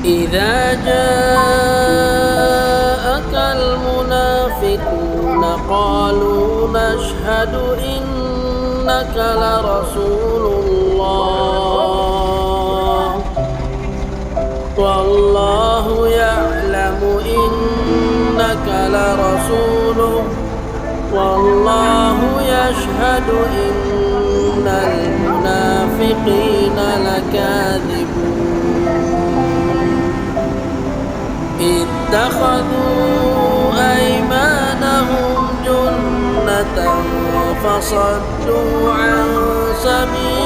إذا جاءك المنافقون قالوا نشهد إنك لرسول الله والله يعلم إنك لرسوله والله يشهد إن المنافقين لكاذبون اتخذوا أيمانهم جنة فصدوا عن سبيل